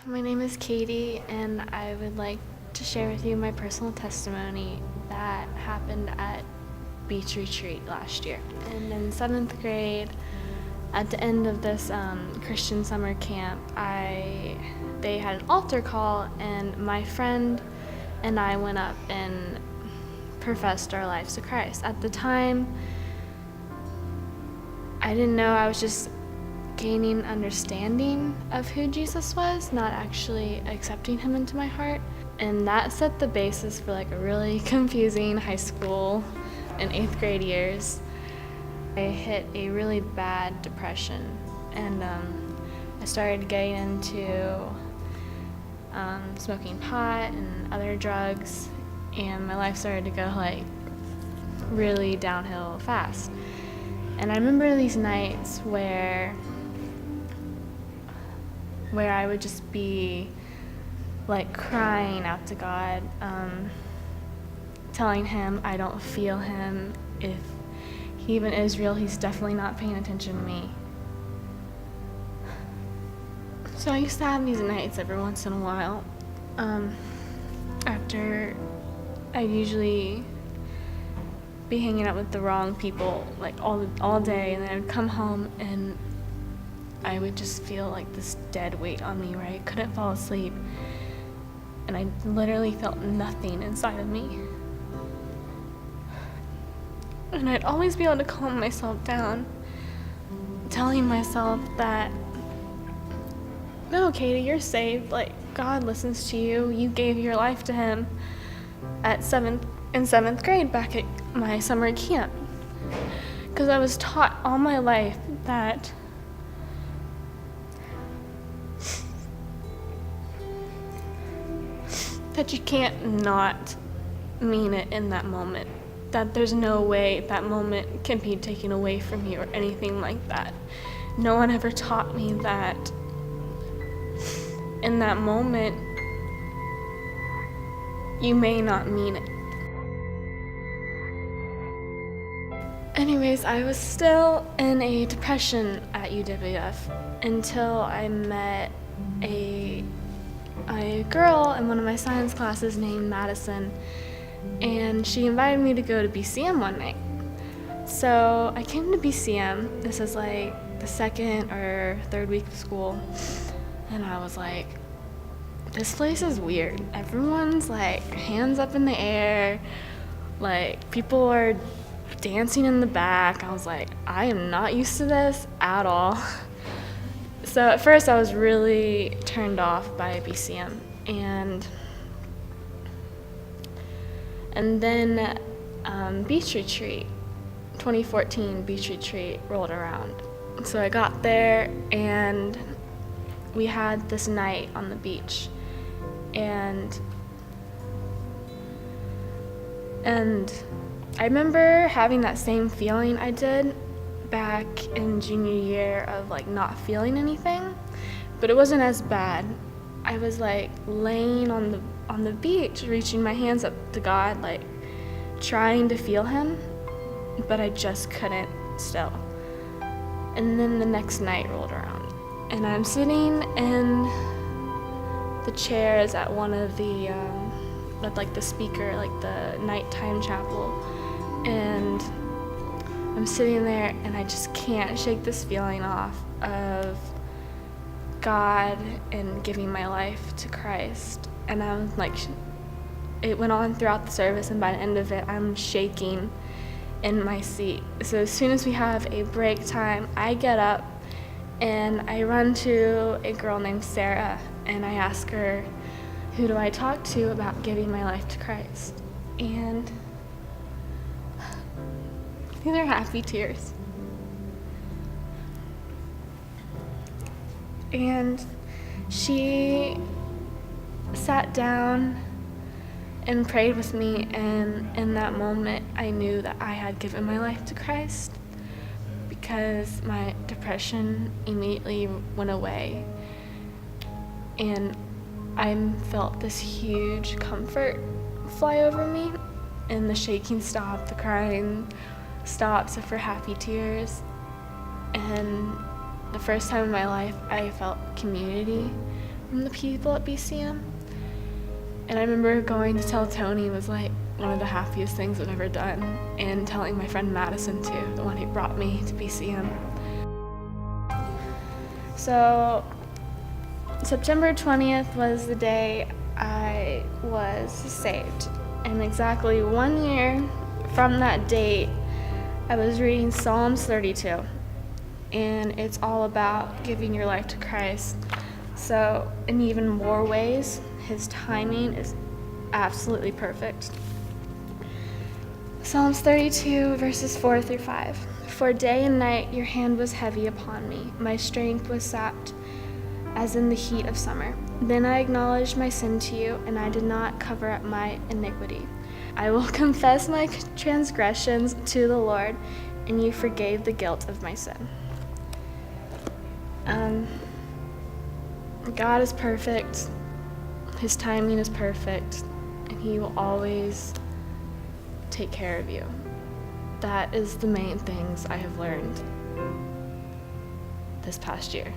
My name is Katie, and I would like to share with you my personal testimony that happened at Beach Retreat last year. And in 7th grade, at the end of this Christian summer camp, they had an altar call, and my friend and I went up and professed our lives to Christ. At the time, I didn't know. I was just gaining understanding of who Jesus was, not actually accepting him into my heart. And that set the basis for like a really confusing high school and 8th grade years. I hit a really bad depression, and I started getting into smoking pot and other drugs, and my life started to go like really downhill fast. And I remember these nights where I would just be like crying out to God, telling him I don't feel him. If he even is real, he's definitely not paying attention to me. So I used to have these nights every once in a while. After I'd usually be hanging out with the wrong people like all day, and then I would come home and I would just feel like this dead weight on me where I couldn't fall asleep, and I literally felt nothing inside of me. And I'd always be able to calm myself down, telling myself that, no, Katie, you're saved. Like, God listens to you. You gave your life to him in 7th grade back at my summer camp. Because I was taught all my life that you can't not mean it in that moment. That there's no way that moment can be taken away from you or anything like that. No one ever taught me that in that moment you may not mean it. Anyways, I was still in a depression at UWF until I met a girl in one of my science classes named Madison, and she invited me to go to BCM one night. So I came to BCM. This is like the 2nd or 3rd week of school, and I was like, this place is weird. Everyone's like hands up in the air, like people are dancing in the back. I was like, I am not used to this at all. So at first I was really turned off by BCM, and then Beach Retreat, 2014 Beach Retreat rolled around. So I got there, and we had this night on the beach, and I remember having that same feeling I did back in junior year of like not feeling anything, but it wasn't as bad. I was like laying on the beach, reaching my hands up to God, like trying to feel him, but I just couldn't still. And then the next night rolled around, and I'm sitting in the chairs at one of the like the speaker, like the nighttime chapel, and I'm sitting there, and I just can't shake this feeling off of God and giving my life to Christ. And I'm like, it went on throughout the service, and by the end of it, I'm shaking in my seat. So as soon as we have a break time, I get up and I run to a girl named Sarah, and I ask her, who do I talk to about giving my life to Christ? And these are happy tears. And she sat down and prayed with me, and in that moment I knew that I had given my life to Christ, because my depression immediately went away, and I felt this huge comfort fly over me, and the shaking stopped, the crying stopped, except for happy tears. And the first time in my life I felt community from the people at BCM. And I remember going to tell Tony was like one of the happiest things I've ever done, and telling my friend Madison too, the one who brought me to BCM. So September 20th was the day I was saved. And exactly 1 year from that date, I was reading Psalms 32. And it's all about giving your life to Christ. So in even more ways, his timing is absolutely perfect. Psalms 32, verses 4 through 5. For day and night your hand was heavy upon me. My strength was sapped as in the heat of summer. Then I acknowledged my sin to you, and I did not cover up my iniquity. I will confess my transgressions to the Lord, and you forgave the guilt of my sin. God is perfect. His timing is perfect, and he will always take care of you. That is the main things I have learned this past year.